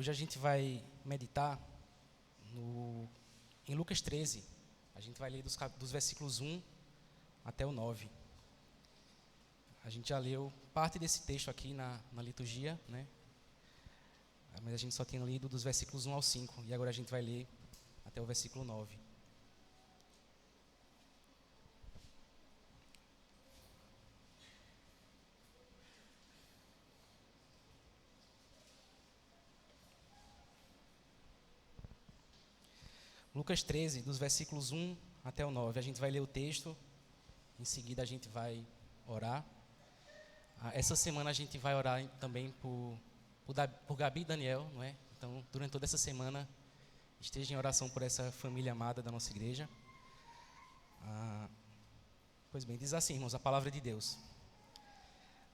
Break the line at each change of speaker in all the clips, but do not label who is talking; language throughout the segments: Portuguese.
Hoje a gente vai meditar em Lucas 13. A gente vai ler dos versículos 1 até o 9. A gente já leu parte desse texto aqui na liturgia, né? Mas a gente só tinha lido dos versículos 1 ao 5. E agora a gente vai ler até o versículo 9. Lucas 13, dos versículos 1 até o 9. A gente vai ler o texto, em seguida a gente vai orar. Essa semana a gente vai orar também por Gabi e Daniel, não é? Então, durante toda essa semana, esteja em oração por essa família amada da nossa igreja. Pois bem, diz assim, irmãos, a palavra de Deus.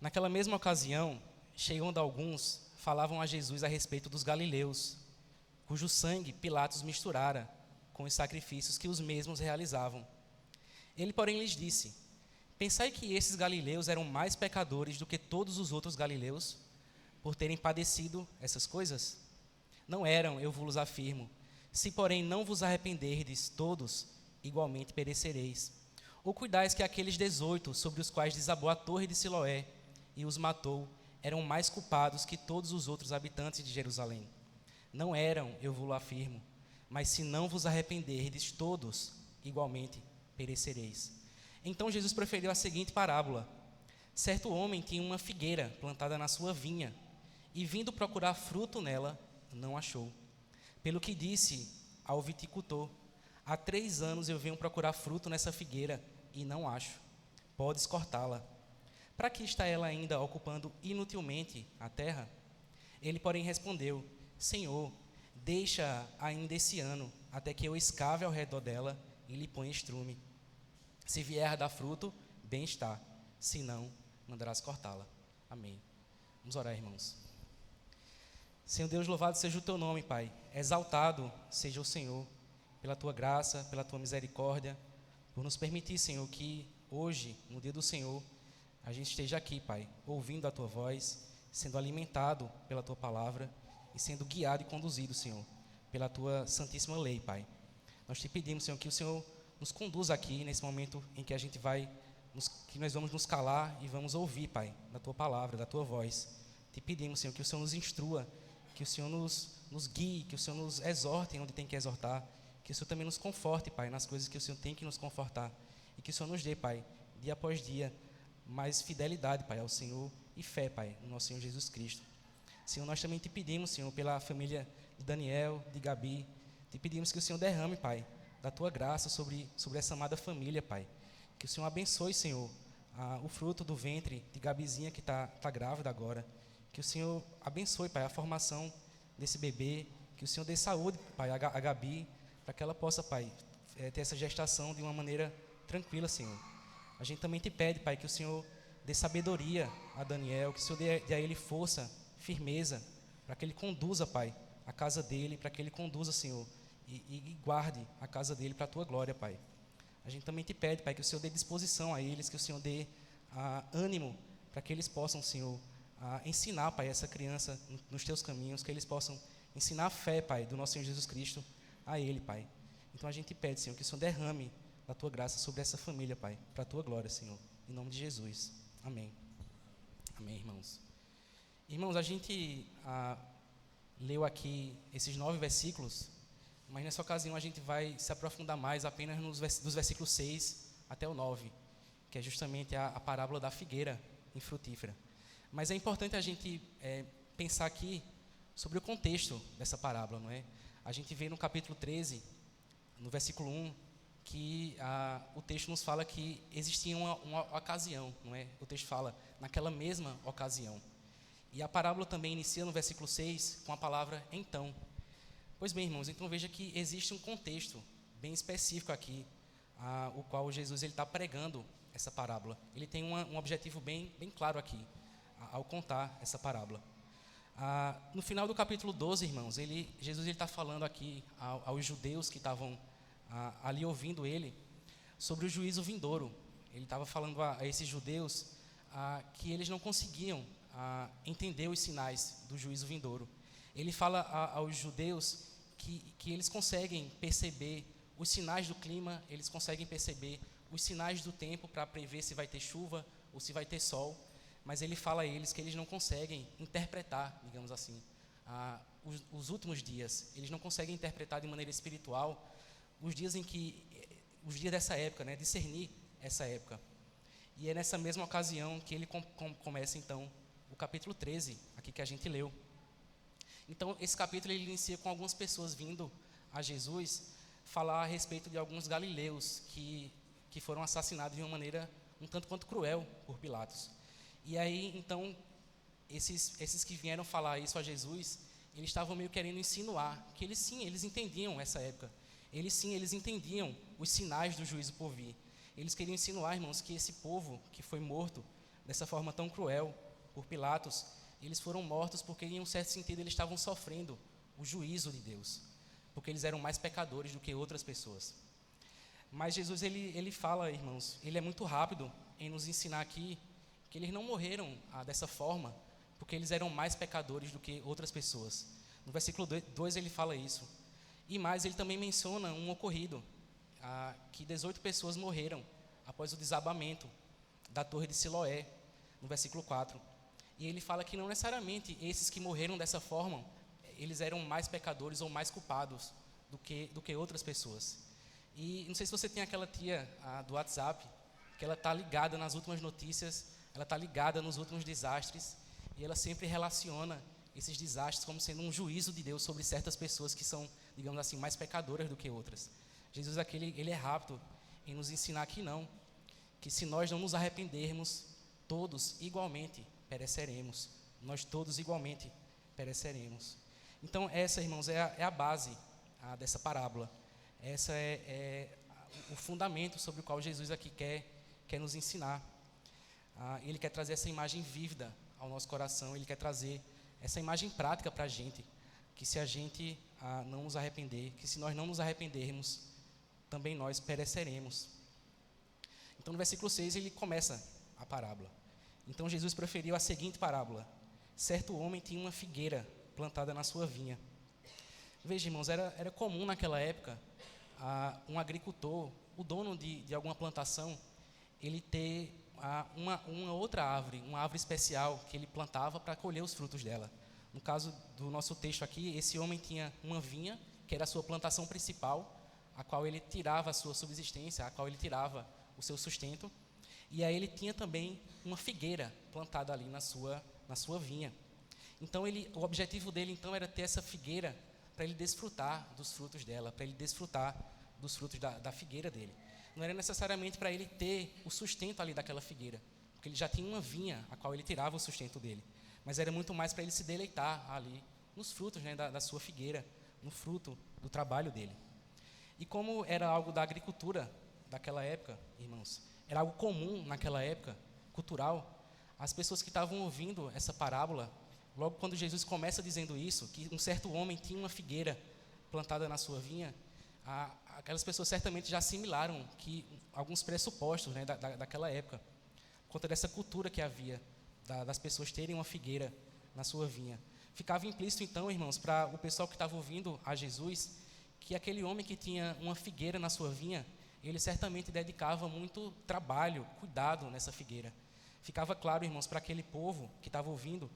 Naquela mesma ocasião, chegando alguns, falavam a Jesus a respeito dos galileus, cujo sangue Pilatos misturara com os sacrifícios que os mesmos realizavam. Ele, porém, lhes disse: pensai que esses galileus eram mais pecadores do que todos os outros galileus, por terem padecido essas coisas? Não eram, eu vos afirmo. Se, porém, não vos arrependerdes, todos igualmente perecereis. Ou cuidais que aqueles 18, sobre os quais desabou a torre de Siloé e os matou, eram mais culpados que todos os outros habitantes de Jerusalém? Não eram, eu vos afirmo. Mas se não vos arrependerdes, todos igualmente perecereis. Então Jesus proferiu a seguinte parábola: certo homem tinha uma figueira plantada na sua vinha, e vindo procurar fruto nela, não achou. Pelo que disse ao viticultor: há 3 anos eu venho procurar fruto nessa figueira, e não acho. Podes cortá-la. Para que está ela ainda ocupando inutilmente a terra? Ele, porém, respondeu: Senhor, deixa ainda esse ano, até que eu escave ao redor dela e lhe ponha estrume. Se vier a dar fruto, bem está. Se não, mandarás cortá-la. Amém. Vamos orar, irmãos. Senhor Deus, louvado seja o teu nome, Pai. Exaltado seja o Senhor, pela tua graça, pela tua misericórdia, por nos permitir, Senhor, que hoje, no dia do Senhor, a gente esteja aqui, Pai, ouvindo a tua voz, sendo alimentado pela tua palavra e sendo guiado e conduzido, Senhor, pela tua santíssima lei, Pai. Nós te pedimos, Senhor, que o Senhor nos conduza aqui nesse momento em que que nós vamos nos calar e vamos ouvir, Pai, da tua palavra, da tua voz. Te pedimos, Senhor, que o Senhor nos instrua, que o Senhor nos guie, que o Senhor nos exorte onde tem que exortar, que o Senhor também nos conforte, Pai, nas coisas que o Senhor tem que nos confortar, e que o Senhor nos dê, Pai, dia após dia, mais fidelidade, Pai, ao Senhor e fé, Pai, no nosso Senhor Jesus Cristo. Senhor, nós também te pedimos, Senhor, pela família de Daniel, de Gabi, te pedimos que o Senhor derrame, Pai, da tua graça sobre essa amada família, Pai. Que o Senhor abençoe, Senhor, o fruto do ventre de Gabizinha que está grávida agora. Que o Senhor abençoe, Pai, a formação desse bebê. Que o Senhor dê saúde, Pai, a Gabi, para que ela possa, Pai, ter essa gestação de uma maneira tranquila, Senhor. A gente também te pede, Pai, que o Senhor dê sabedoria a Daniel, que o Senhor dê a ele força, firmeza, para que ele conduza, Pai, a casa dele, para que ele conduza, Senhor, e guarde a casa dele para a tua glória, Pai. A gente também te pede, Pai, que o Senhor dê disposição a eles, que o Senhor dê ânimo para que eles possam, Senhor, ensinar, Pai, essa criança nos teus caminhos, que eles possam ensinar a fé, Pai, do nosso Senhor Jesus Cristo a ele, Pai. Então a gente te pede, Senhor, que o Senhor derrame da tua graça sobre essa família, Pai, para a tua glória, Senhor, em nome de Jesus. Amém. Amém, irmãos. Irmãos, a gente leu aqui esses 9 versículos, mas nessa ocasião a gente vai se aprofundar mais apenas dos versículos 6 até o 9, que é justamente a parábola da figueira infrutífera. Mas é importante a gente pensar aqui sobre o contexto dessa parábola, não é? A gente vê no capítulo 13, no versículo 1, que o texto nos fala que existia uma ocasião, não é? O texto fala, naquela mesma ocasião. E a parábola também inicia no versículo 6 com a palavra então. Pois bem, irmãos, então veja que existe um contexto bem específico aqui, o qual Jesus está pregando essa parábola. Ele tem um objetivo bem claro aqui, ao contar essa parábola. No final do capítulo 12, irmãos, Jesus está falando aqui aos judeus que estavam ali ouvindo ele, sobre o juízo vindouro. Ele estava falando a esses judeus que eles não conseguiam entender os sinais do juízo vindouro. ele fala aos judeus que eles conseguem perceber os sinais do clima, eles conseguem perceber os sinais do tempo para prever se vai ter chuva ou se vai ter sol, mas ele fala a eles que eles não conseguem interpretar, digamos assim, os últimos dias. Eles não conseguem interpretar de maneira espiritual os dias dessa época, né, discernir essa época. E é nessa mesma ocasião que ele começa então o capítulo 13, aqui que a gente leu. Então esse capítulo ele inicia com algumas pessoas vindo a Jesus falar a respeito de alguns galileus que foram assassinados de uma maneira um tanto quanto cruel por Pilatos. E aí então esses que vieram falar isso a Jesus, eles estavam meio querendo insinuar que eles entendiam essa época. Eles entendiam os sinais do juízo por vir. Eles queriam insinuar, irmãos, que esse povo que foi morto dessa forma tão cruel por Pilatos, eles foram mortos porque, em um certo sentido, eles estavam sofrendo o juízo de Deus, porque eles eram mais pecadores do que outras pessoas. Mas Jesus, ele fala, irmãos, ele é muito rápido em nos ensinar aqui que eles não morreram dessa forma porque eles eram mais pecadores do que outras pessoas. No versículo 2 ele fala isso. E mais, ele também menciona um ocorrido, que 18 pessoas morreram após o desabamento da torre de Siloé, no versículo 4. E ele fala que não necessariamente esses que morreram dessa forma, eles eram mais pecadores ou mais culpados do que outras pessoas. E não sei se você tem aquela tia do WhatsApp, que ela está ligada nas últimas notícias, ela está ligada nos últimos desastres, e ela sempre relaciona esses desastres como sendo um juízo de Deus sobre certas pessoas que são, digamos assim, mais pecadoras do que outras. Jesus aqui, ele é rápido em nos ensinar que não, que se nós não nos arrependermos, todos igualmente pereceremos. Nós todos igualmente pereceremos. Então essa, irmãos, é a base dessa parábola. Essa é o fundamento sobre o qual Jesus aqui quer nos ensinar. Ele quer trazer essa imagem vívida ao nosso coração, ele quer trazer essa imagem prática para a gente, que se a gente não nos arrepender, que se nós não nos arrependermos, também nós pereceremos. Então no versículo 6 ele começa a parábola. Então Jesus proferiu a seguinte parábola: certo homem tinha uma figueira plantada na sua vinha. Veja, irmãos, era comum naquela época um agricultor, o dono de alguma plantação, ele ter uma outra árvore, uma árvore especial que ele plantava para colher os frutos dela. No caso do nosso texto aqui, esse homem tinha uma vinha, que era a sua plantação principal, a qual ele tirava a sua subsistência, a qual ele tirava o seu sustento, e aí ele tinha também uma figueira plantada ali na sua vinha. Então o objetivo dele então era ter essa figueira para ele desfrutar dos frutos dela, para ele desfrutar dos frutos da figueira dele. Não era necessariamente para ele ter o sustento ali daquela figueira, porque ele já tinha uma vinha a qual ele tirava o sustento dele, mas era muito mais para ele se deleitar ali nos frutos, né, da sua figueira, no fruto do trabalho dele. E como era algo da agricultura daquela época, irmãos, era algo comum naquela época, cultural, as pessoas que estavam ouvindo essa parábola, logo quando Jesus começa dizendo isso, que um certo homem tinha uma figueira plantada na sua vinha, aquelas pessoas certamente já assimilaram que alguns pressupostos, né, daquela época, por conta dessa cultura que havia, das pessoas terem uma figueira na sua vinha. Ficava implícito então, irmãos, para o pessoal que estava ouvindo a Jesus, que aquele homem que tinha uma figueira na sua vinha, ele certamente dedicava muito trabalho, cuidado nessa figueira. Ficava claro, irmãos, para aquele povo que estava ouvindo,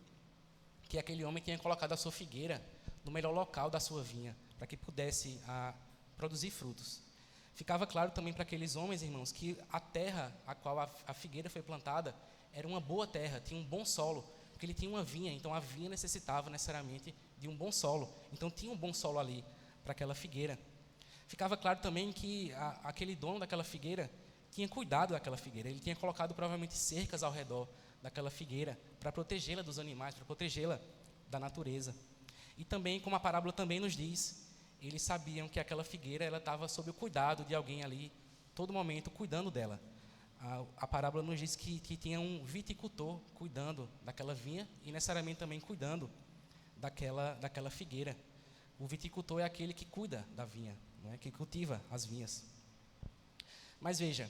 que aquele homem tinha colocado a sua figueira no melhor local da sua vinha, para que pudesse produzir frutos. Ficava claro também para aqueles homens, irmãos, que a terra a qual a figueira foi plantada era uma boa terra, tinha um bom solo, porque ele tinha uma vinha, então a vinha necessitava necessariamente de um bom solo. Então tinha um bom solo ali para aquela figueira. Ficava claro também que aquele dono daquela figueira tinha cuidado daquela figueira, ele tinha colocado provavelmente cercas ao redor daquela figueira para protegê-la dos animais, para protegê-la da natureza. E também, como a parábola também nos diz, eles sabiam que aquela figueira ela estava sob o cuidado de alguém ali, todo momento cuidando dela. A parábola nos diz que tinha um viticultor cuidando daquela vinha e necessariamente também cuidando daquela figueira. O viticultor é aquele que cuida da vinha, não é? Que cultiva as vinhas. Mas veja,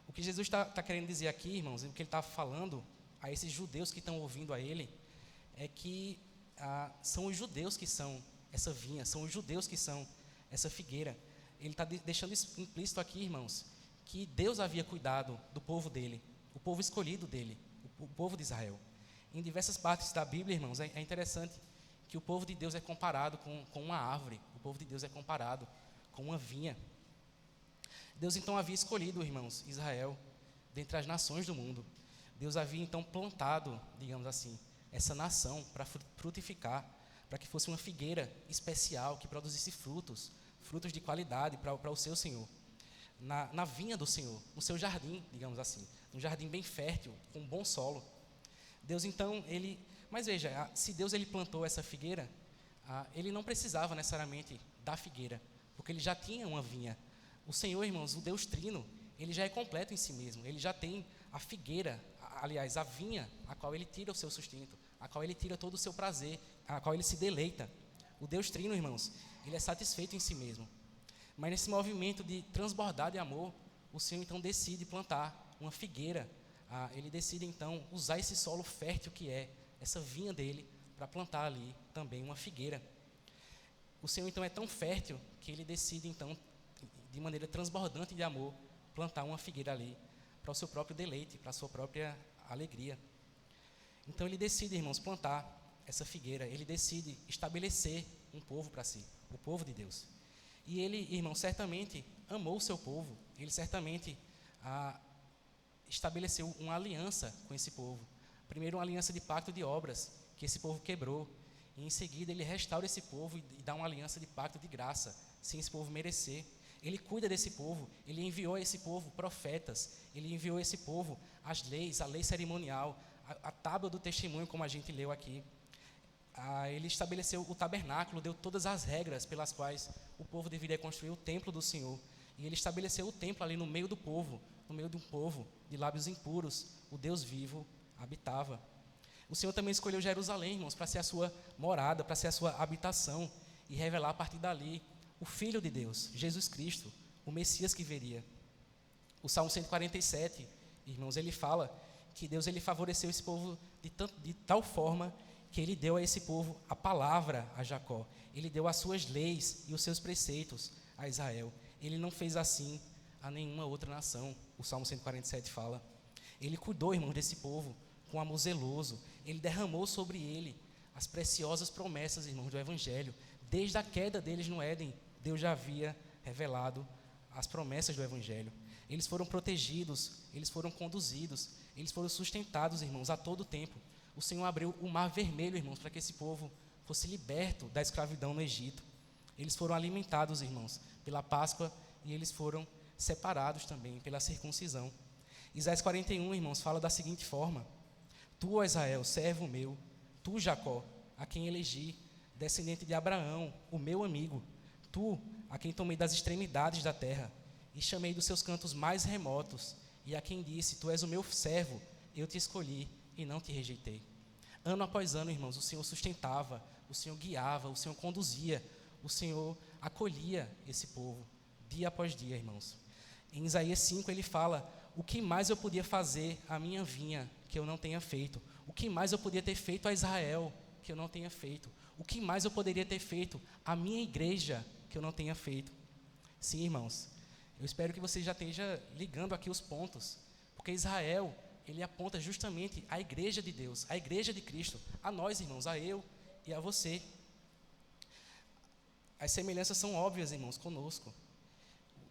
o que Jesus está querendo dizer aqui, irmãos, e o que ele está falando a esses judeus que estão ouvindo a ele, é que são os judeus que são essa vinha, são os judeus que são essa figueira. Ele está deixando implícito aqui, irmãos, que Deus havia cuidado do povo dele, o povo escolhido dele, o povo de Israel. Em diversas partes da Bíblia, irmãos, é interessante que o povo de Deus é comparado com uma árvore, o povo de Deus é comparado com uma vinha. Deus então havia escolhido, irmãos, Israel dentre as nações do mundo. Deus havia então plantado, digamos assim, essa nação para frutificar, para que fosse uma figueira especial que produzisse frutos de qualidade para o seu Senhor. Na vinha do Senhor, no seu jardim, digamos assim, um jardim bem fértil, com um bom solo. Deus então, mas veja, se Deus ele plantou essa figueira, ele não precisava necessariamente da figueira, porque ele já tinha uma vinha. O Senhor, irmãos, o Deus Trino, ele já é completo em si mesmo, ele já tem a figueira, aliás, a vinha, a qual ele tira o seu sustento, a qual ele tira todo o seu prazer, a qual ele se deleita. O Deus Trino, irmãos, ele é satisfeito em si mesmo. Mas nesse movimento de transbordar de amor, o Senhor então decide plantar uma figueira. Ele decide então usar esse solo fértil que é essa vinha dele para plantar ali também uma figueira. O Senhor então é tão fértil que ele decide então, de maneira transbordante de amor, plantar uma figueira ali para o seu próprio deleite, para a sua própria alegria. Então ele decide, irmãos, plantar essa figueira, ele decide estabelecer um povo para si, o povo de Deus. E ele, irmão, certamente amou o seu povo, ele certamente estabeleceu uma aliança com esse povo. Primeiro, uma aliança de pacto de obras, que esse povo quebrou. E em seguida, ele restaura esse povo e dá uma aliança de pacto de graça, sem esse povo merecer. Ele cuida desse povo, ele enviou a esse povo profetas, ele enviou a esse povo as leis, a lei cerimonial, a tábua do testemunho, como a gente leu aqui. Ele estabeleceu o tabernáculo, deu todas as regras pelas quais o povo deveria construir o templo do Senhor. E ele estabeleceu o templo ali no meio do povo, no meio de um povo de lábios impuros, o Deus vivo habitava. O Senhor também escolheu Jerusalém, irmãos, para ser a sua morada, para ser a sua habitação e revelar a partir dali o Filho de Deus, Jesus Cristo, o Messias que viria. O Salmo 147, irmãos, ele fala que Deus ele favoreceu esse povo de tal forma que ele deu a esse povo a palavra a Jacó. Ele deu as suas leis e os seus preceitos a Israel. Ele não fez assim a nenhuma outra nação. O Salmo 147 fala. Ele cuidou, irmãos, desse povo com amor zeloso. Ele derramou sobre ele as preciosas promessas, irmãos, do Evangelho. Desde a queda deles no Éden, Deus já havia revelado as promessas do Evangelho. Eles foram protegidos, eles foram conduzidos, eles foram sustentados, irmãos, a todo tempo. O Senhor abriu o mar vermelho, irmãos, para que esse povo fosse liberto da escravidão no Egito. Eles foram alimentados, irmãos, pela Páscoa e eles foram separados também pela circuncisão. Isaías 41, irmãos, fala da seguinte forma: Tu, ó Israel, servo meu, tu, Jacó, a quem elegi, descendente de Abraão, o meu amigo, tu, a quem tomei das extremidades da terra e chamei dos seus cantos mais remotos, e a quem disse, tu és o meu servo, eu te escolhi e não te rejeitei. Ano após ano, irmãos, o Senhor sustentava, o Senhor guiava, o Senhor conduzia, o Senhor acolhia esse povo, dia após dia, irmãos. Em Isaías 5 ele fala: o que mais eu podia fazer à minha vinha que eu não tenha feito? O que mais eu podia ter feito a Israel que eu não tenha feito? O que mais eu poderia ter feito à minha igreja que eu não tenha feito? Sim, irmãos, eu espero que você já esteja ligando aqui os pontos, porque Israel, ele aponta justamente a igreja de Deus, a igreja de Cristo, a nós, irmãos, a eu e a você. As semelhanças são óbvias, irmãos, conosco.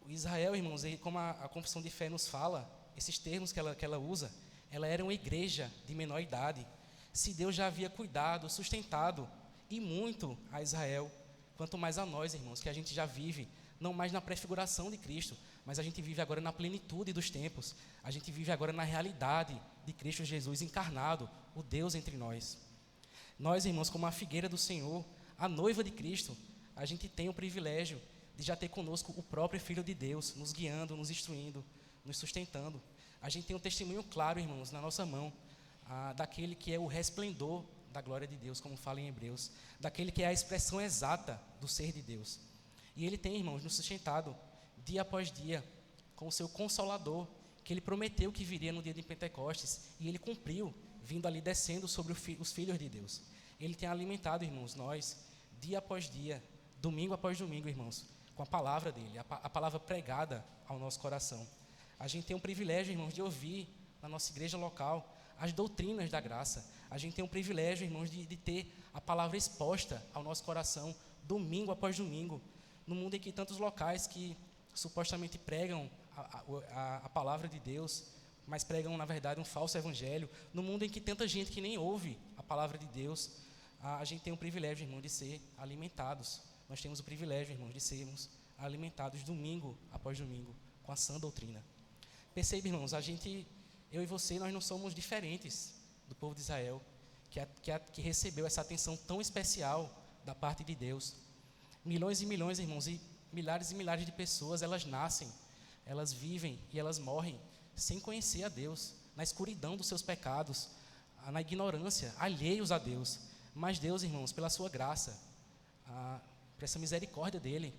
O Israel, irmãos, como a confissão de fé nos fala, esses termos que ela usa, ela era uma igreja de menor idade. Se Deus já havia cuidado, sustentado, e muito a Israel, quanto mais a nós, irmãos, que a gente já vive, não mais na prefiguração de Cristo, mas a gente vive agora na plenitude dos tempos, a gente vive agora na realidade de Cristo Jesus encarnado, o Deus entre nós. Nós, irmãos, como a figueira do Senhor, a noiva de Cristo, a gente tem o privilégio de já ter conosco o próprio Filho de Deus, nos guiando, nos instruindo, nos sustentando. A gente tem um testemunho claro, irmãos, na nossa mão, daquele que é o resplendor da glória de Deus, como fala em Hebreus, daquele que é a expressão exata do ser de Deus. E Ele tem, irmãos, nos sustentado dia após dia com o seu Consolador, que Ele prometeu que viria no dia de Pentecostes, e Ele cumpriu, vindo ali descendo sobre os filhos de Deus. Ele tem alimentado, irmãos, nós, dia após dia, domingo após domingo, irmãos, com a palavra dele, a palavra pregada ao nosso coração. A gente tem um privilégio, irmãos, de ouvir na nossa igreja local as doutrinas da graça. A gente tem um privilégio, irmãos, de ter a palavra exposta ao nosso coração, domingo após domingo, no mundo em que tantos locais que supostamente pregam a palavra de Deus, mas pregam, na verdade, um falso evangelho, no mundo em que tanta gente que nem ouve a palavra de Deus, a gente tem o privilégio, irmão, de ser alimentados. Nós temos o privilégio, irmãos, de sermos alimentados domingo após domingo com a sã doutrina. Perceba, irmãos, eu e você, nós não somos diferentes do povo de Israel, que recebeu essa atenção tão especial da parte de Deus. Milhões e milhões, irmãos, e milhares de pessoas, elas nascem, elas vivem e elas morrem sem conhecer a Deus, na escuridão dos seus pecados, na ignorância, alheios a Deus. Mas Deus, irmãos, pela sua graça, por essa misericórdia dele,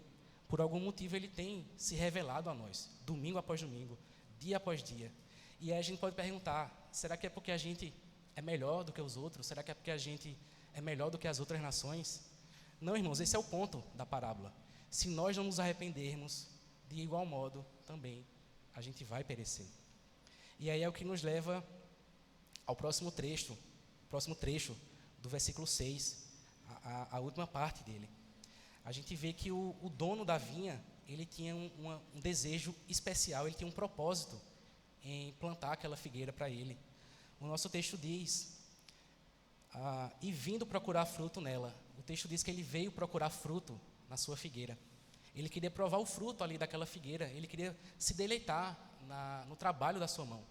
por algum motivo ele tem se revelado a nós, domingo após domingo, dia após dia. E aí a gente pode perguntar, será que é porque a gente é melhor do que os outros? Será que é porque a gente é melhor do que as outras nações? Não, irmãos, esse é o ponto da parábola. Se nós não nos arrependermos, de igual modo, também a gente vai perecer. E aí é o que nos leva ao próximo trecho do versículo 6, a última parte dele. A gente vê que o dono da vinha, ele tinha um desejo especial, ele tinha um propósito em plantar aquela figueira para ele. O nosso texto diz, e vindo procurar fruto nela. O texto diz que ele veio procurar fruto na sua figueira. Ele queria provar o fruto ali daquela figueira, ele queria se deleitar no trabalho da sua mão.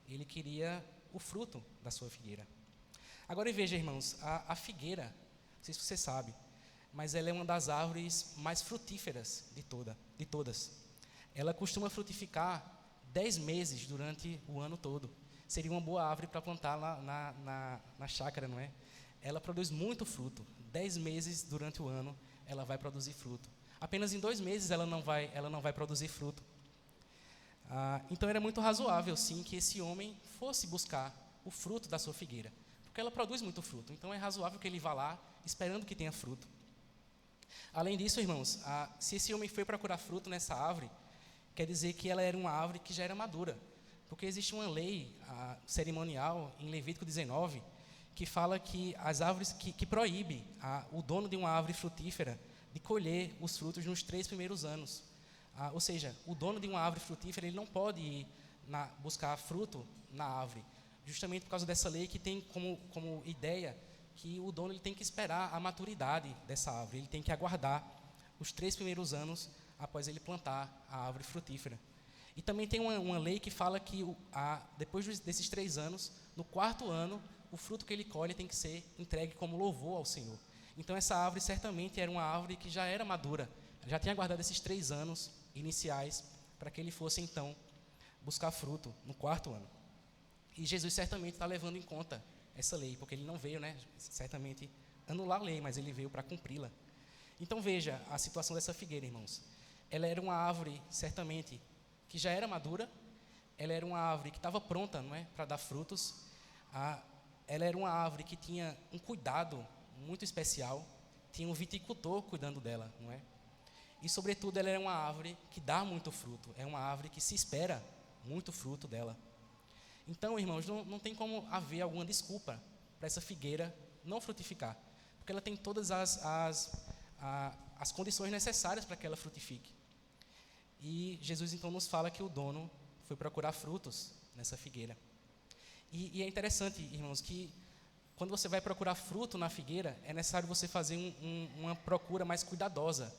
Ele queria o fruto da sua figueira. Agora veja, irmãos, a figueira, não sei se você sabe, mas ela é uma das árvores mais frutíferas de todas. Ela costuma frutificar 10 meses durante o ano todo. Seria uma boa árvore para plantar lá na chácara, não é? Ela produz muito fruto. 10 meses durante o ano ela vai produzir fruto. Apenas em 2 meses ela não vai produzir fruto. Então era muito razoável, sim, que esse homem fosse buscar o fruto da sua figueira, porque ela produz muito fruto. Então é razoável que ele vá lá esperando que tenha fruto. Além disso, irmãos, se esse homem foi procurar fruto nessa árvore, quer dizer que ela era uma árvore que já era madura, porque existe uma lei cerimonial em Levítico 19 que fala que as árvores que proíbe o dono de uma árvore frutífera de colher os frutos nos 3 primeiros anos. Ou seja, o dono de uma árvore frutífera ele não pode ir buscar fruto na árvore, justamente por causa dessa lei que tem como ideia que o dono ele tem que esperar a maturidade dessa árvore, ele tem que aguardar os 3 primeiros anos após ele plantar a árvore frutífera. E também tem uma lei que fala que depois desses 3 anos, no 4º ano, o fruto que ele colhe tem que ser entregue como louvor ao Senhor. Então essa árvore certamente era uma árvore que já era madura, já tinha aguardado esses 3 anos iniciais para que ele fosse então buscar fruto no 4º ano. E Jesus certamente está levando em conta essa lei, porque ele não veio, certamente anular a lei, mas ele veio para cumpri-la. Então veja a situação dessa figueira, irmãos. Ela era uma árvore, certamente, que já era madura, ela era uma árvore que estava pronta, para dar frutos. Ela era uma árvore que tinha um cuidado muito especial, tinha um viticultor cuidando dela, E, sobretudo, ela era uma árvore que dá muito fruto, é uma árvore que se espera muito fruto dela. Então, irmãos, não tem como haver alguma desculpa para essa figueira não frutificar, porque ela tem todas as condições necessárias para que ela frutifique. E Jesus, então, nos fala que o dono foi procurar frutos nessa figueira. E é interessante, irmãos, que quando você vai procurar fruto na figueira, é necessário você fazer uma procura mais cuidadosa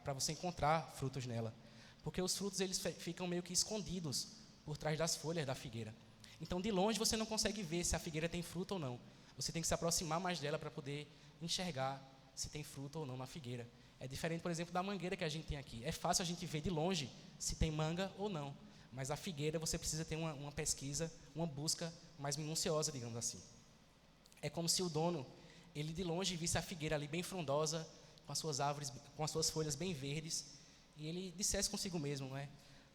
para você encontrar frutos nela. Porque os frutos eles ficam meio que escondidos por trás das folhas da figueira. Então, de longe, você não consegue ver se a figueira tem fruto ou não. Você tem que se aproximar mais dela para poder enxergar se tem fruto ou não na figueira. É diferente, por exemplo, da mangueira que a gente tem aqui. É fácil a gente ver de longe se tem manga ou não. Mas a figueira você precisa ter uma pesquisa, uma busca mais minuciosa, digamos assim. É como se o dono, ele de longe visse a figueira ali bem frondosa, com as suas árvores, com as suas folhas bem verdes, e ele dissesse consigo mesmo,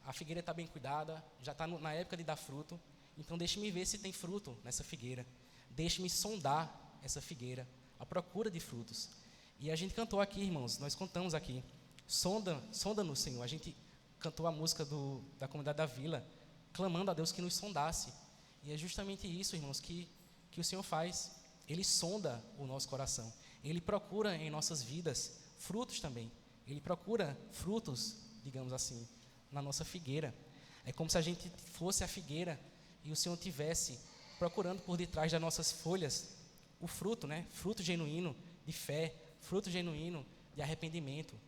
a figueira está bem cuidada, já está na época de dar fruto, então deixe-me ver se tem fruto nessa figueira. Deixe-me sondar essa figueira, à procura de frutos. E a gente cantou aqui, irmãos, nós cantamos aqui, sonda-nos, Senhor. A gente cantou a música da comunidade da vila, clamando a Deus que nos sondasse. E é justamente isso, irmãos, que o Senhor faz. Ele sonda o nosso coração. Ele procura em nossas vidas frutos também. Ele procura frutos, digamos assim, na nossa figueira. É como se a gente fosse a figueira e o Senhor tivesse procurando por detrás das nossas folhas o fruto, né? Fruto genuíno de fé, fruto genuíno de arrependimento,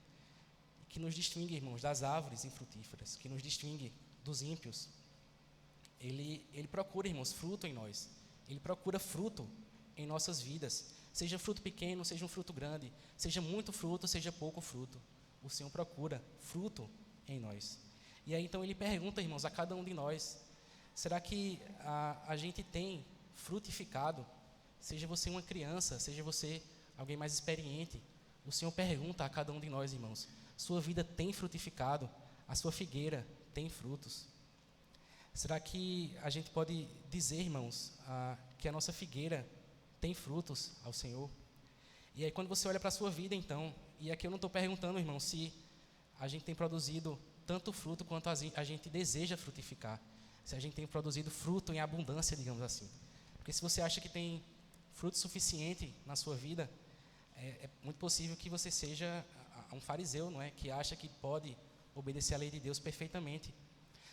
que nos distingue, irmãos, das árvores infrutíferas, que nos distingue dos ímpios. Ele procura, irmãos, fruto em nós. Ele procura fruto em nossas vidas. Seja fruto pequeno, seja um fruto grande, seja muito fruto, seja pouco fruto. O Senhor procura fruto em nós. E aí então ele pergunta, irmãos, a cada um de nós, será que a gente tem frutificado? Seja você uma criança, seja você alguém mais experiente, o Senhor pergunta a cada um de nós, irmãos, sua vida tem frutificado? A sua figueira tem frutos? Será que a gente pode dizer, irmãos, que a nossa figueira tem frutos ao Senhor? E aí quando você olha para a sua vida, então, e aqui eu não estou perguntando, irmão, se a gente tem produzido tanto fruto quanto a gente deseja frutificar, se a gente tem produzido fruto em abundância, digamos assim. Porque se você acha que tem fruto suficiente na sua vida, é muito possível que você seja um fariseu, não é? Que acha que pode obedecer à lei de Deus perfeitamente.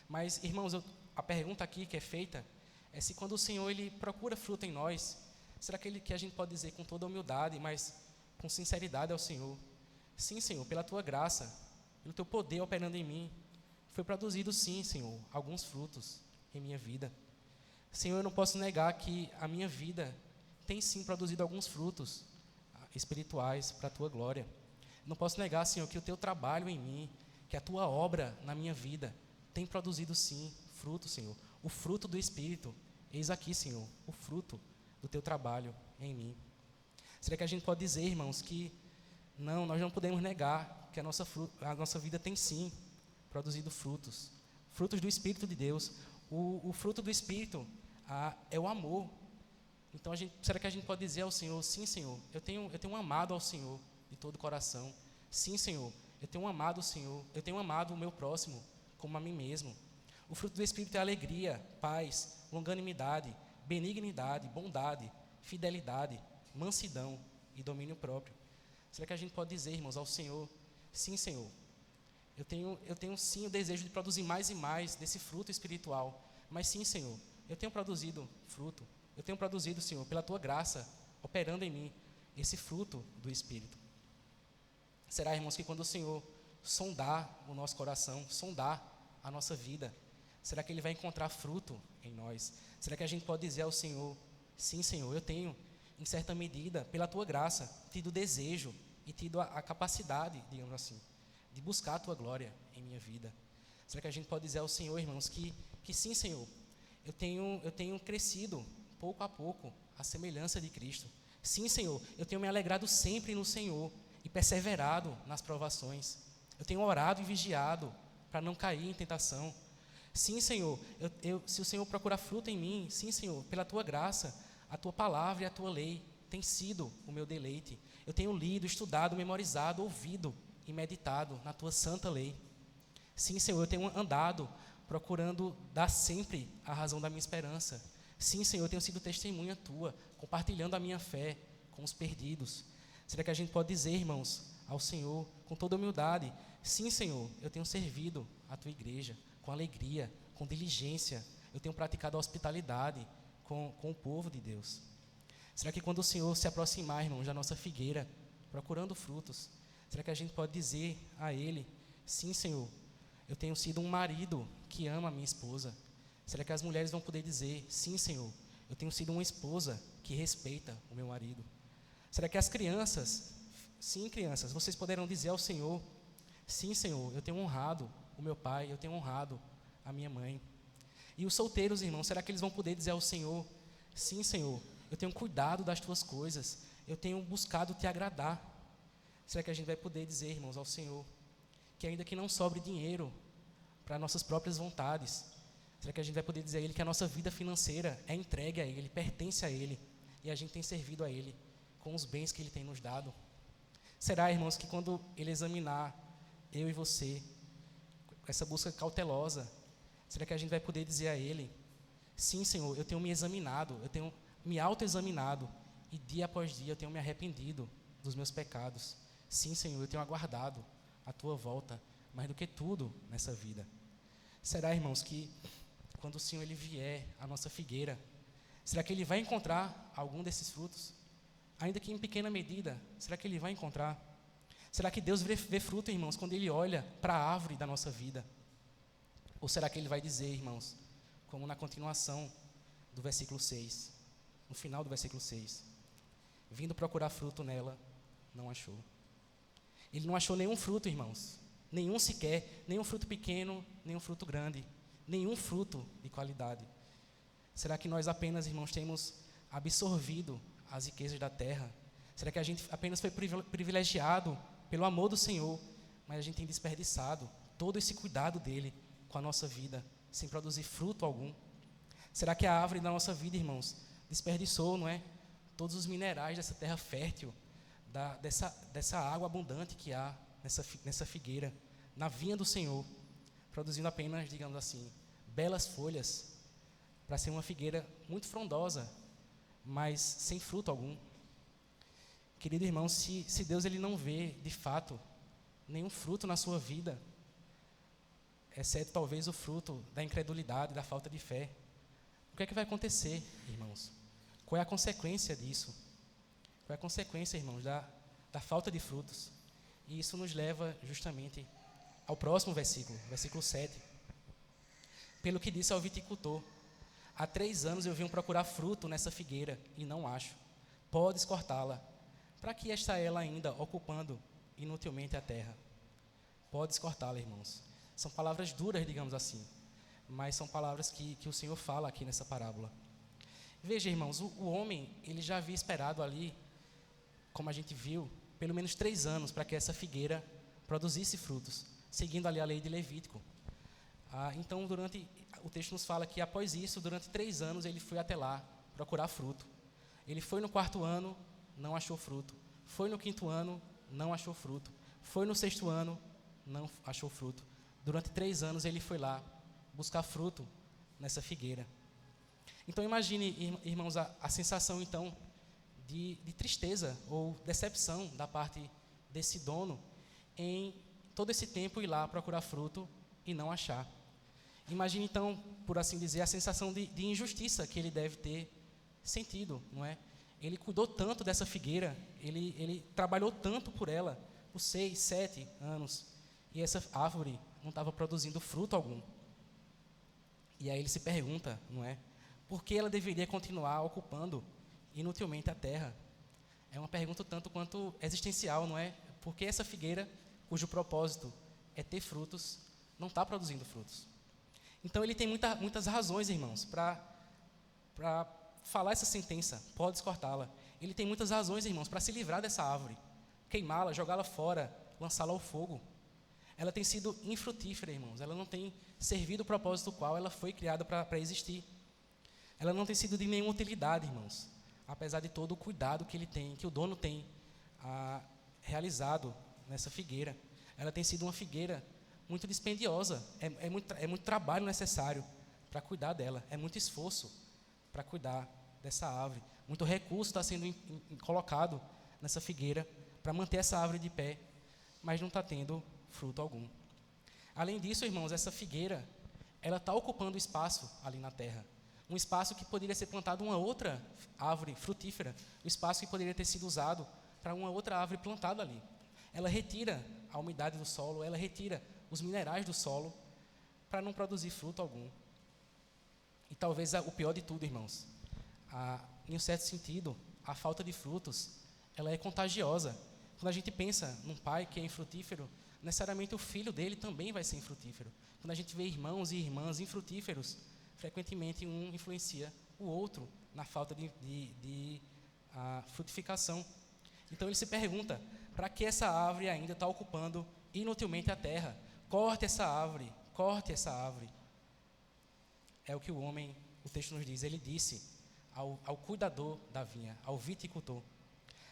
Mas, irmãos, a pergunta aqui que é feita é se quando o Senhor ele procura fruto em nós, será que a gente pode dizer com toda humildade, mas com sinceridade ao Senhor: sim, Senhor, pela Tua graça, pelo Teu poder operando em mim, foi produzido, sim, Senhor, alguns frutos em minha vida. Senhor, eu não posso negar que a minha vida tem sim produzido alguns frutos espirituais para a Tua glória. Não posso negar, Senhor, que o Teu trabalho em mim, que a Tua obra na minha vida tem produzido sim fruto, Senhor. O fruto do Espírito. Eis aqui, Senhor, o fruto do Teu trabalho em mim. Será que a gente pode dizer, irmãos, que nós não podemos negar que a nossa vida tem sim produzido frutos. Frutos do Espírito de Deus. O fruto do Espírito é o amor. Então, será que a gente pode dizer ao Senhor: sim, Senhor, eu tenho amado ao Senhor de todo o coração. Sim, Senhor, eu tenho amado o Senhor, eu tenho amado o meu próximo como a mim mesmo. O fruto do Espírito é alegria, paz, longanimidade, benignidade, bondade, fidelidade, mansidão e domínio próprio. Será que a gente pode dizer, irmãos, ao Senhor: sim, Senhor, eu tenho sim o desejo de produzir mais e mais desse fruto espiritual, mas sim, Senhor, eu tenho produzido fruto, eu tenho produzido, Senhor, pela Tua graça, operando em mim, esse fruto do Espírito. Será, irmãos, que quando o Senhor sondar o nosso coração, sondar a nossa vida, será que Ele vai encontrar fruto em nós? Será que a gente pode dizer ao Senhor: sim, Senhor, eu tenho, em certa medida, pela Tua graça, tido desejo e tido a capacidade, digamos assim, de buscar a Tua glória em minha vida? Será que a gente pode dizer ao Senhor, irmãos, que sim, Senhor, eu tenho crescido pouco a pouco à semelhança de Cristo? Sim, Senhor, eu tenho me alegrado sempre no Senhor e perseverado nas provações. Eu tenho orado e vigiado para não cair em tentação. Sim, Senhor, se o Senhor procurar fruto em mim, sim, Senhor, pela Tua graça, a Tua palavra e a Tua lei tem sido o meu deleite. Eu tenho lido, estudado, memorizado, ouvido e meditado na Tua santa lei. Sim, Senhor, eu tenho andado procurando dar sempre a razão da minha esperança. Sim, Senhor, eu tenho sido testemunha Tua, compartilhando a minha fé com os perdidos. Será que a gente pode dizer, irmãos, ao Senhor, com toda humildade: sim, Senhor, eu tenho servido a Tua igreja com alegria, com diligência, eu tenho praticado a hospitalidade com o povo de Deus? Será que quando o Senhor se aproximar, irmãos, da nossa figueira, procurando frutos, será que a gente pode dizer a Ele: sim, Senhor, eu tenho sido um marido que ama a minha esposa? Será que as mulheres vão poder dizer: sim, Senhor, eu tenho sido uma esposa que respeita o meu marido? Será que as crianças, sim, crianças, vocês poderão dizer ao Senhor: sim, Senhor, eu tenho honrado o meu pai, eu tenho honrado a minha mãe? E os solteiros, irmãos, será que eles vão poder dizer ao Senhor: sim, Senhor, eu tenho cuidado das Tuas coisas, eu tenho buscado Te agradar? Será que a gente vai poder dizer, irmãos, ao Senhor que ainda que não sobre dinheiro para nossas próprias vontades, será que a gente vai poder dizer a Ele que a nossa vida financeira é entregue a Ele, pertence a Ele, e a gente tem servido a Ele com os bens que Ele tem nos dado? Será, irmãos, que quando Ele examinar eu e você, com essa busca cautelosa, será que a gente vai poder dizer a Ele: sim, Senhor, eu tenho me examinado, eu tenho me autoexaminado, e dia após dia eu tenho me arrependido dos meus pecados. Sim, Senhor, eu tenho aguardado a Tua volta, mais do que tudo nessa vida. Será, irmãos, que quando o Senhor Ele vier à nossa figueira, será que Ele vai encontrar algum desses frutos? Ainda que em pequena medida, será que Ele vai encontrar? Será que Deus vê fruto, irmãos, quando Ele olha para a árvore da nossa vida? Ou será que Ele vai dizer, irmãos, como na continuação do versículo 6, no final do versículo 6, vindo procurar fruto nela, não achou. Ele não achou nenhum fruto, irmãos, nenhum sequer, nenhum fruto pequeno, nenhum fruto grande, nenhum fruto de qualidade. Será que nós apenas, irmãos, temos absorvido as riquezas da terra? Será que a gente apenas foi privilegiado pelo amor do Senhor, mas a gente tem desperdiçado todo esse cuidado dEle com a nossa vida, sem produzir fruto algum? Será que a árvore da nossa vida, irmãos, desperdiçou, não é, todos os minerais dessa terra fértil, dessa água abundante que há nessa figueira, na vinha do Senhor, produzindo apenas, digamos assim, belas folhas, para ser uma figueira muito frondosa, mas sem fruto algum? Querido irmão, se Deus Ele não vê, de fato, nenhum fruto na sua vida, exceto talvez o fruto da incredulidade, da falta de fé, o que é que vai acontecer, irmãos? Qual é a consequência disso? Qual é a consequência, irmãos, da falta de frutos? E isso nos leva justamente ao próximo versículo, versículo 7. Pelo que disse ao viticultor: há 3 anos eu vim procurar fruto nessa figueira e não acho. Podes cortá-la. Para que está ela ainda ocupando inutilmente a terra? Podes cortá-la, irmãos. São palavras duras, digamos assim, mas são palavras que o Senhor fala aqui nessa parábola. Veja, irmãos, o homem, ele já havia esperado ali, como a gente viu, pelo menos 3 anos para que essa figueira produzisse frutos, seguindo ali a lei de Levítico. Então, o texto nos fala que após isso, durante 3 anos, ele foi até lá procurar fruto. Ele foi no 4º ano, não achou fruto. Foi no 5º ano, não achou fruto. Foi no 6º ano, não achou fruto. Durante 3 anos, ele foi lá buscar fruto nessa figueira. Então, imagine, irmãos, a sensação, então, de tristeza ou decepção da parte desse dono em todo esse tempo ir lá procurar fruto e não achar. Imagine, então, por assim dizer, a sensação de injustiça que ele deve ter sentido, não é? Ele cuidou tanto dessa figueira, ele trabalhou tanto por ela, por 6, 7 anos, e essa árvore não estava produzindo fruto algum. E aí ele se pergunta, não é? Por que ela deveria continuar ocupando inutilmente a terra? É uma pergunta tanto quanto existencial, não é? Por que essa figueira, cujo propósito é ter frutos, não está produzindo frutos? Então ele tem muitas razões, irmãos, para falar essa sentença: podes cortá-la. Ele tem muitas razões, irmãos, para se livrar dessa árvore, queimá-la, jogá-la fora, lançá-la ao fogo. Ela tem sido infrutífera, irmãos. Ela não tem servido o propósito qual ela foi criada para existir. Ela não tem sido de nenhuma utilidade, irmãos, apesar de todo o cuidado que ele tem, que o dono tem realizado nessa figueira. Ela tem sido uma figueira muito dispendiosa. É muito trabalho necessário para cuidar dela. É muito esforço para cuidar dessa árvore. Muito recurso está sendo colocado nessa figueira para manter essa árvore de pé, mas não está tendo fruto algum. Além disso, irmãos, essa figueira, ela está ocupando espaço ali na terra. Um espaço que poderia ser plantado uma outra árvore frutífera. Um espaço que poderia ter sido usado para uma outra árvore plantada ali. Ela retira a umidade do solo, ela retira os minerais do solo para não produzir fruto algum. E talvez o pior de tudo, irmãos, em um certo sentido, a falta de frutos, ela é contagiosa. Quando a gente pensa num pai que é infrutífero, necessariamente o filho dele também vai ser infrutífero. Quando a gente vê irmãos e irmãs infrutíferos, frequentemente um influencia o outro na falta de frutificação. Então ele se pergunta: para que essa árvore ainda está ocupando inutilmente a terra? Corte essa árvore, corte essa árvore. É o que o texto nos diz. Ele disse ao cuidador da vinha, ao viticultor.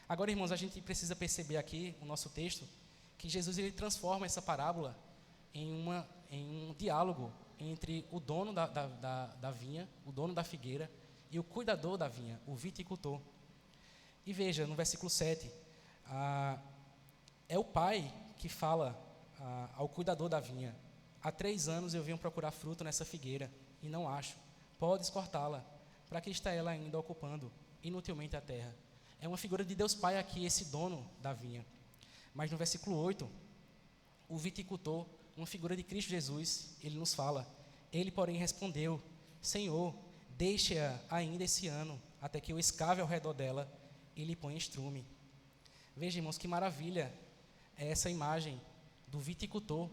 Agora, irmãos, a gente precisa perceber aqui, no nosso texto, que Jesus ele transforma essa parábola em um diálogo entre o dono da vinha, o dono da figueira, e o cuidador da vinha, o viticultor. E veja, no versículo 7, é o pai que fala ao cuidador da vinha: há 3 anos eu venho procurar fruto nessa figueira e não acho. Podes cortá-la. Para que está ela ainda ocupando inutilmente a terra? É uma figura de Deus Pai aqui, esse dono da vinha. Mas no versículo 8, o viticultor, uma figura de Cristo Jesus, ele nos fala: ele, porém, respondeu: Senhor, deixe-a ainda esse ano, até que eu escave ao redor dela e lhe ponha estrume. Veja, irmãos, que maravilha é essa imagem do viticultor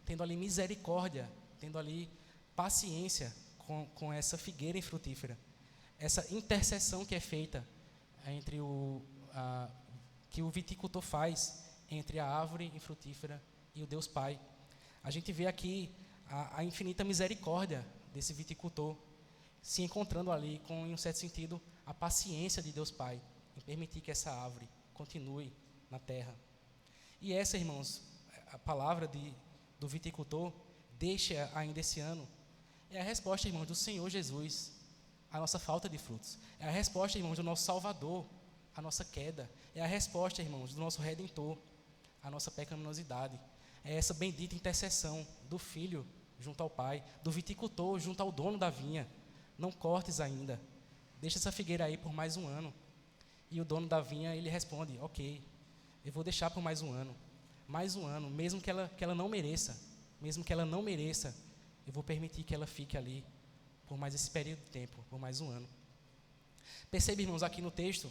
tendo ali misericórdia, tendo ali paciência com essa figueira infrutífera. Essa intercessão que é feita entre que o viticultor faz entre a árvore infrutífera e o Deus Pai. A gente vê aqui a infinita misericórdia desse viticultor se encontrando ali com, em um certo sentido, a paciência de Deus Pai em permitir que essa árvore continue na terra. E essa, irmãos, a palavra do viticultor, deixa ainda esse ano, é a resposta, irmãos, do Senhor Jesus à nossa falta de frutos. É a resposta, irmãos, do nosso Salvador à nossa queda. É a resposta, irmãos, do nosso Redentor à nossa pecaminosidade. É essa bendita intercessão do Filho junto ao Pai, do viticultor junto ao dono da vinha. Não cortes ainda, deixa essa figueira aí por mais um ano. E o dono da vinha, ele responde: ok, eu vou deixar por mais um ano, mesmo que ela não mereça, eu vou permitir que ela fique ali por mais esse período de tempo, por mais um ano. Percebe, irmãos, aqui no texto,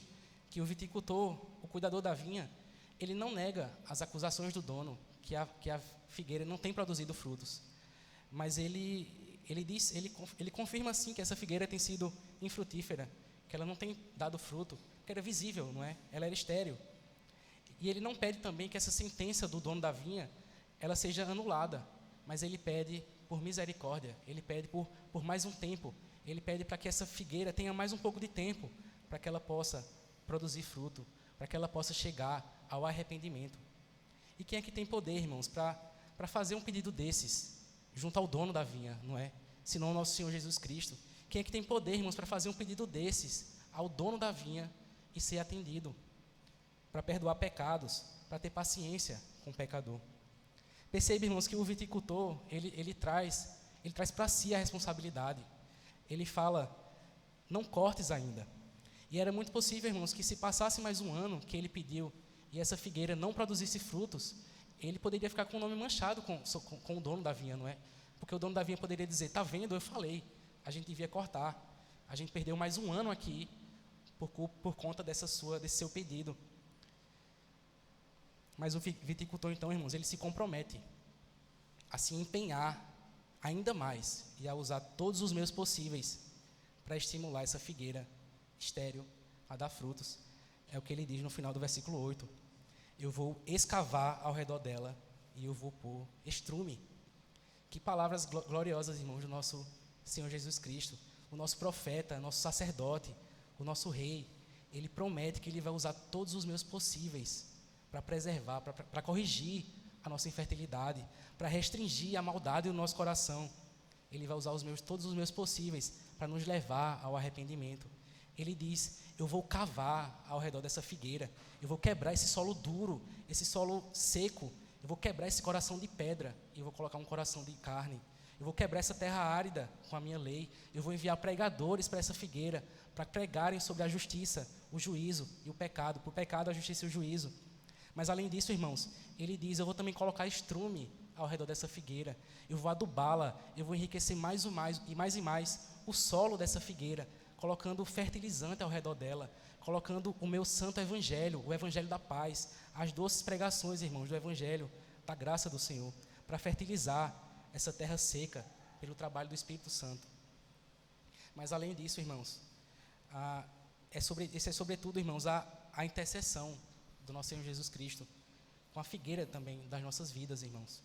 que o viticultor, o cuidador da vinha, ele não nega as acusações do dono, que a figueira não tem produzido frutos, mas ele confirma sim que essa figueira tem sido infrutífera, que ela não tem dado fruto, que era visível, não é? Ela era estéril. E ele não pede também que essa sentença do dono da vinha, ela seja anulada, mas ele pede por misericórdia, ele pede por mais um tempo, ele pede para que essa figueira tenha mais um pouco de tempo, para que ela possa produzir fruto, para que ela possa chegar ao arrependimento. E quem é que tem poder, irmãos, para fazer um pedido desses, junto ao dono da vinha, não é? Senão o nosso Senhor Jesus Cristo. Quem é que tem poder, irmãos, para fazer um pedido desses ao dono da vinha e ser atendido? Para perdoar pecados, para ter paciência com o pecador. Percebe, irmãos, que o viticultor, ele traz para si a responsabilidade. Ele fala: não cortes ainda. E era muito possível, irmãos, que se passasse mais um ano que ele pediu e essa figueira não produzisse frutos, ele poderia ficar com o nome manchado com o dono da vinha, não é? Porque o dono da vinha poderia dizer: está vendo, eu falei, a gente devia cortar, a gente perdeu mais um ano aqui por conta desse seu pedido. Mas o viticultor, então, irmãos, ele se compromete a se empenhar ainda mais e a usar todos os meios possíveis para estimular essa figueira estéril a dar frutos. É o que ele diz no final do versículo 8. Eu vou escavar ao redor dela e eu vou pôr estrume. Que palavras gloriosas, irmãos, do nosso Senhor Jesus Cristo, o nosso profeta, nosso sacerdote, o nosso rei. Ele promete que ele vai usar todos os meios possíveis para preservar, para corrigir a nossa infertilidade, para restringir a maldade do nosso coração. Ele vai usar todos os meios possíveis para nos levar ao arrependimento. Ele diz: eu vou cavar ao redor dessa figueira, eu vou quebrar esse solo duro, esse solo seco, eu vou quebrar esse coração de pedra e eu vou colocar um coração de carne. Eu vou quebrar essa terra árida com a minha lei. Eu vou enviar pregadores para essa figueira, para pregarem sobre a justiça, o juízo e o pecado, por pecado, a justiça e o juízo. Mas além disso, irmãos, ele diz: eu vou também colocar estrume ao redor dessa figueira, eu vou adubá-la, eu vou enriquecer mais e mais o solo dessa figueira, colocando fertilizante ao redor dela, colocando o meu santo evangelho, o evangelho da paz, as doces pregações, irmãos, do evangelho, da graça do Senhor, para fertilizar essa terra seca pelo trabalho do Espírito Santo. Mas além disso, irmãos, esse é sobretudo, irmãos, a intercessão do nosso Senhor Jesus Cristo, com a figueira também das nossas vidas, irmãos.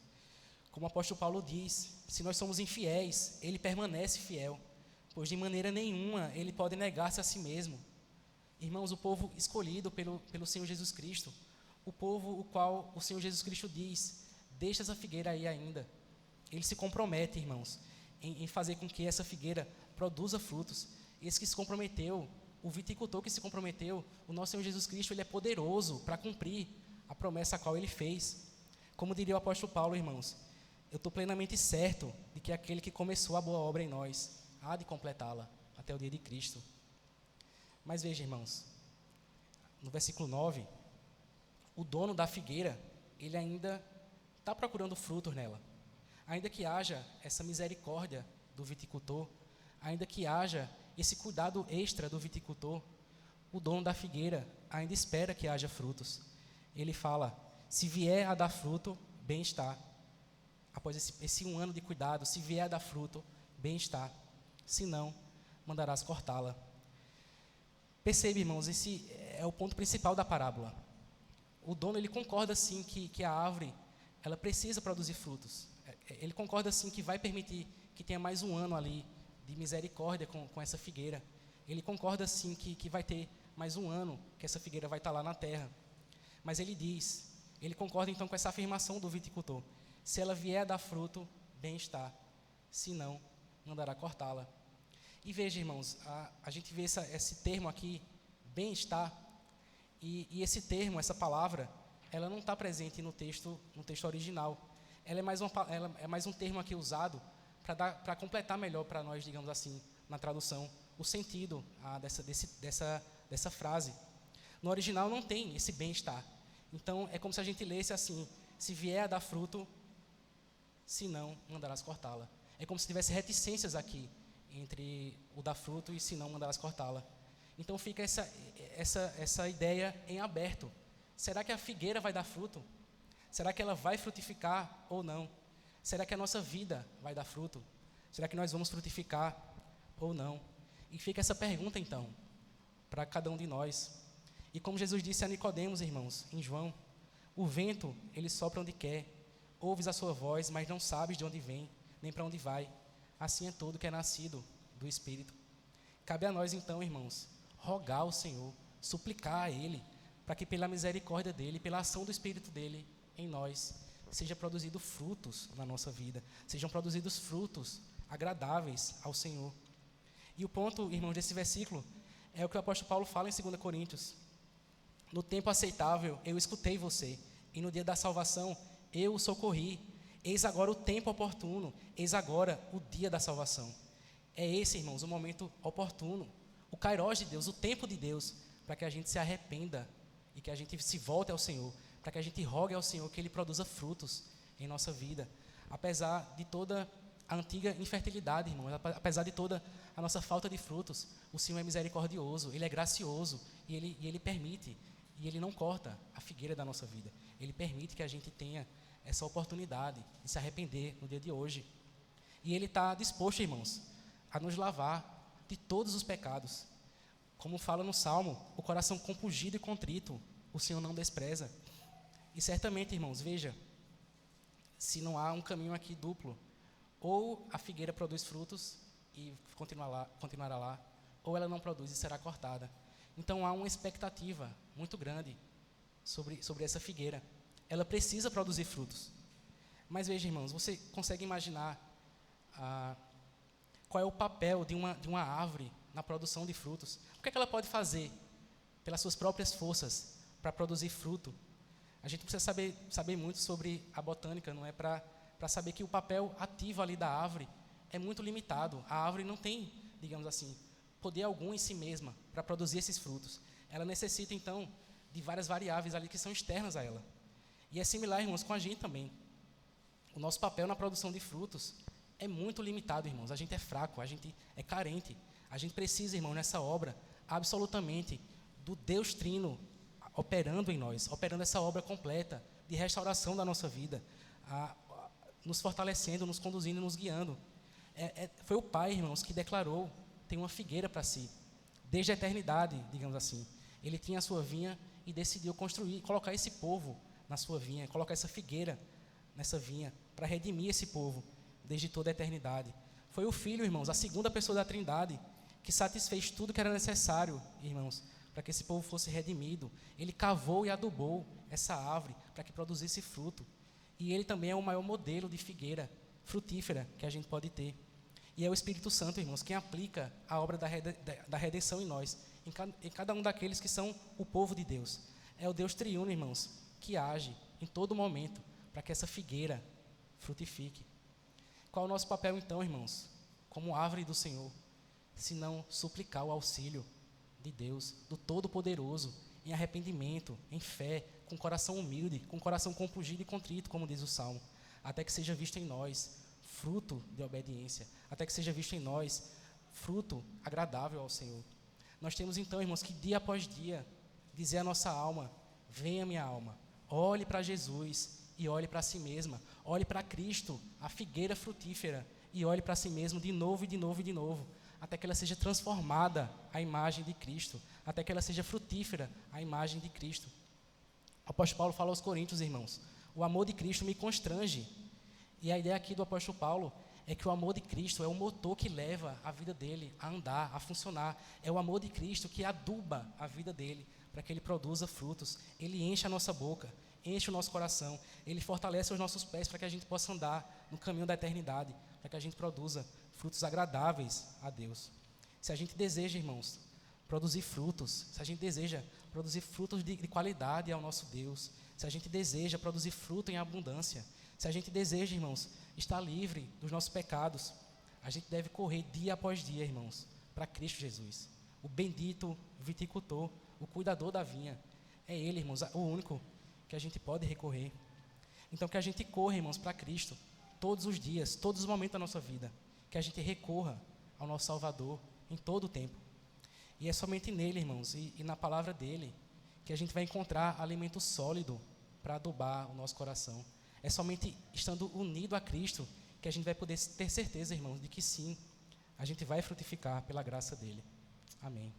Como o apóstolo Paulo diz, se nós somos infiéis, ele permanece fiel, pois de maneira nenhuma ele pode negar-se a si mesmo. Irmãos, o povo escolhido pelo Senhor Jesus Cristo, o povo o qual o Senhor Jesus Cristo diz, deixa essa figueira aí ainda. Ele se compromete, irmãos, em fazer com que essa figueira produza frutos. Esse que se comprometeu, o viticultor que se comprometeu, o nosso Senhor Jesus Cristo, ele é poderoso para cumprir a promessa a qual ele fez. Como diria o apóstolo Paulo, irmãos, eu estou plenamente certo de que aquele que começou a boa obra em nós há de completá-la até o dia de Cristo. Mas veja, irmãos, no versículo 9, o dono da figueira, ele ainda está procurando frutos nela. Ainda que haja essa misericórdia do viticultor, ainda que haja esse cuidado extra do viticultor, o dono da figueira ainda espera que haja frutos. Ele fala, se vier a dar fruto, bem está. Após esse 1 ano de cuidado, se vier a dar fruto, bem está. Se não, mandarás cortá-la. Percebe, irmãos, esse é o ponto principal da parábola. O dono, ele concorda sim que a árvore, ela precisa produzir frutos. Ele concorda sim que vai permitir que tenha mais 1 ano ali de misericórdia com essa figueira. Ele concorda sim que vai ter mais 1 ano que essa figueira vai estar lá na terra. Mas ele concorda então com essa afirmação do viticultor. Se ela vier a dar fruto, bem está. Se não, mandará cortá-la. E veja, irmãos, a gente vê esse termo aqui, bem-estar, e esse termo, essa palavra, ela não está presente no texto original. Ela é mais um termo aqui usado para completar melhor para nós, digamos assim, na tradução, o sentido dessa frase. No original não tem esse bem-estar. Então, é como se a gente lesse assim, se vier a dar fruto, se não, mandarás cortá-la. É como se tivesse reticências aqui, entre o dar fruto e se não, mandarás cortá-la. Então fica essa ideia em aberto. Será que a figueira vai dar fruto? Será que ela vai frutificar ou não? Será que a nossa vida vai dar fruto? Será que nós vamos frutificar ou não? E fica essa pergunta então, para cada um de nós. E como Jesus disse a Nicodemos, irmãos, em João, o vento, ele sopra onde quer, ouves a sua voz, mas não sabes de onde vem, nem para onde vai. Assim é todo que é nascido do Espírito. Cabe a nós então, irmãos, rogar ao Senhor, suplicar a Ele, para que pela misericórdia dEle, pela ação do Espírito dEle em nós, seja produzido frutos na nossa vida, sejam produzidos frutos agradáveis ao Senhor. E o ponto, irmãos, desse versículo é o que o apóstolo Paulo fala em 2 Coríntios. No tempo aceitável eu escutei você, e no dia da salvação eu o socorri. Eis agora o tempo oportuno, eis agora o dia da salvação. É esse, irmãos, o momento oportuno, o kairós de Deus, o tempo de Deus, para que a gente se arrependa e que a gente se volte ao Senhor, para que a gente rogue ao Senhor que Ele produza frutos em nossa vida. Apesar de toda a antiga infertilidade, irmãos, apesar de toda a nossa falta de frutos, o Senhor é misericordioso, Ele é gracioso e Ele permite, e Ele não corta a figueira da nossa vida. Ele permite que a gente tenha essa oportunidade de se arrepender no dia de hoje. E Ele está disposto, irmãos, a nos lavar de todos os pecados. Como fala no Salmo, o coração compungido e contrito, o Senhor não despreza. E certamente, irmãos, veja, se não há um caminho aqui duplo, ou a figueira produz frutos e continuará lá, ou ela não produz e será cortada. Então há uma expectativa muito grande sobre essa figueira. Ela precisa produzir frutos. Mas veja, irmãos, você consegue imaginar qual é o papel de uma árvore na produção de frutos? O que é que ela pode fazer pelas suas próprias forças para produzir fruto? A gente precisa saber muito sobre a botânica, não é? Para saber que o papel ativo ali da árvore é muito limitado. A árvore não tem, digamos assim, poder algum em si mesma para produzir esses frutos. Ela necessita, então, de várias variáveis ali que são externas a ela. E é similar, irmãos, com a gente também. O nosso papel na produção de frutos é muito limitado, irmãos. A gente é fraco, a gente é carente. A gente precisa, irmão, nessa obra, absolutamente, do Deus Trino operando em nós, operando essa obra completa de restauração da nossa vida, nos fortalecendo, nos conduzindo e nos guiando. Foi o Pai, irmãos, que declarou, tem uma figueira para si, desde a eternidade, digamos assim. Ele tinha a sua vinha e decidiu colocar esse povo na sua vinha, colocar essa figueira nessa vinha, para redimir esse povo desde toda a eternidade. Foi o Filho, irmãos, a segunda pessoa da Trindade, que satisfez tudo que era necessário, irmãos, para que esse povo fosse redimido. Ele cavou e adubou essa árvore para que produzisse fruto. E ele também é o maior modelo de figueira frutífera que a gente pode ter. E é o Espírito Santo, irmãos, quem aplica a obra da redenção em nós, em cada um daqueles que são o povo de Deus. É o Deus triuno, irmãos, que age em todo momento para que essa figueira frutifique. Qual é o nosso papel então, irmãos, como árvore do Senhor, se não suplicar o auxílio de Deus, do Todo-Poderoso, em arrependimento, em fé, com coração humilde, com coração compungido e contrito, como diz o Salmo, até que seja visto em nós fruto de obediência, até que seja visto em nós fruto agradável ao Senhor. Nós temos então, irmãos, que dia após dia dizer à nossa alma: venha minha alma, olhe para Jesus e olhe para si mesma, olhe para Cristo, a figueira frutífera, e olhe para si mesmo de novo e de novo e de novo, até que ela seja transformada à imagem de Cristo, até que ela seja frutífera à imagem de Cristo. O apóstolo Paulo fala aos Coríntios, irmãos: o amor de Cristo me constrange. E a ideia aqui do apóstolo Paulo é que o amor de Cristo é o motor que leva a vida dele a andar, a funcionar. É o amor de Cristo que aduba a vida dele para que ele produza frutos. Ele enche a nossa boca, enche o nosso coração, ele fortalece os nossos pés para que a gente possa andar no caminho da eternidade, para que a gente produza frutos agradáveis a Deus. Se a gente deseja, irmãos, produzir frutos, se a gente deseja produzir frutos de qualidade ao nosso Deus, se a gente deseja produzir fruto em abundância, se a gente deseja, irmãos, estar livre dos nossos pecados, a gente deve correr dia após dia, irmãos, para Cristo Jesus, o bendito viticultor, o cuidador da vinha. É Ele, irmãos, o único que a gente pode recorrer. Então, que a gente corra, irmãos, para Cristo, todos os dias, todos os momentos da nossa vida, que a gente recorra ao nosso Salvador em todo o tempo. E é somente nele, irmãos, e na palavra dele, que a gente vai encontrar alimento sólido para adubar o nosso coração. É somente estando unido a Cristo que a gente vai poder ter certeza, irmãos, de que sim, a gente vai frutificar pela graça dele. Amém.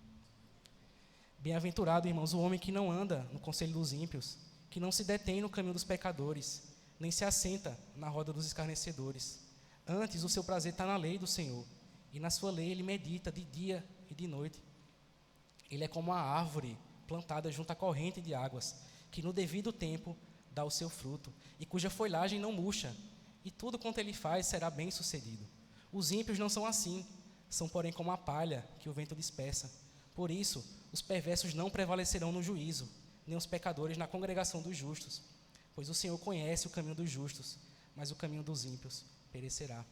Bem-aventurado, irmãos, o homem que não anda no conselho dos ímpios, que não se detém no caminho dos pecadores, nem se assenta na roda dos escarnecedores. Antes, o seu prazer está na lei do Senhor, e na sua lei ele medita de dia e de noite. Ele é como uma árvore plantada junto à corrente de águas, que no devido tempo dá o seu fruto, e cuja folhagem não murcha, e tudo quanto ele faz será bem sucedido. Os ímpios não são assim, são porém como a palha que o vento dispersa. Por isso, os perversos não prevalecerão no juízo, nem os pecadores na congregação dos justos, pois o Senhor conhece o caminho dos justos, mas o caminho dos ímpios perecerá.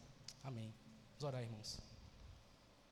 Amém. Vamos orar, irmãos.